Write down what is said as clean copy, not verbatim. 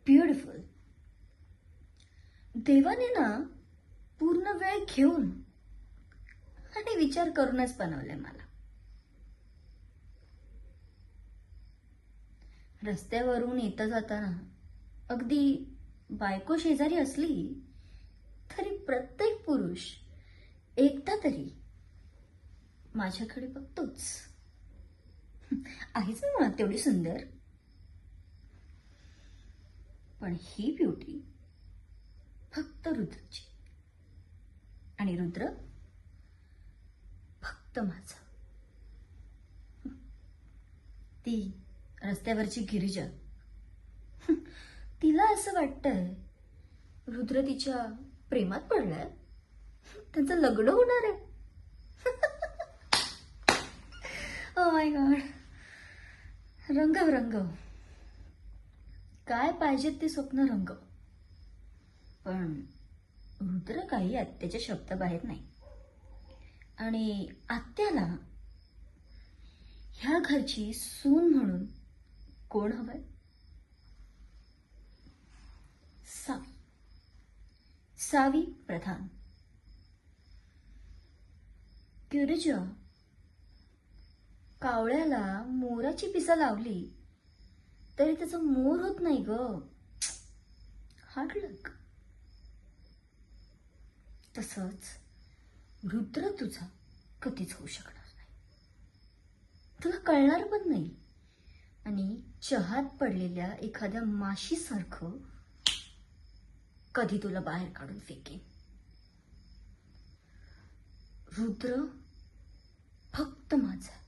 Beautiful. देवाने ना पूर्ण वेळ घेऊन आणि विचार करूनच बनवलंय मला. रस्त्यावरून येता जाताना अगदी बायको शेजारी असली तरी प्रत्येक पुरुष एकदा तरी माझ्याकडे बघतोच. आहेच ना मुळात तेवढी सुंदर. पण ही ब्युटी फक्त रुद्रची आणि रुद्र फक्त माझा. ती रस्त्यावरची गिरिजा, तिला असं वाटतंय रुद्र तिच्या प्रेमात पडलाय, त्यांचं लग्न होणार आहे. Oh my God. रंगव रंगव, काय पाहिजेत ते स्वप्न रंगव. पण रुद्र काही आत्याच्या शब्दाबाहेर नाही. आणि आत्याला ह्या घरची सून म्हणून कोण हवंय? सावी. सावी प्रधान. गिरिजा, कावळ्याला मोराची पिसा लावली तरी त्याचं मोर होत नाही ग. हार्ड लक. तसंच रुद्र तुझा कधीच होऊ शकणार नाही. तुला कळणार पण नाही. आणि चहात पडलेल्या एखाद्या माशीसारखं कधी तुला बाहेर काढून फेकेन. रुद्र फक्त माझा.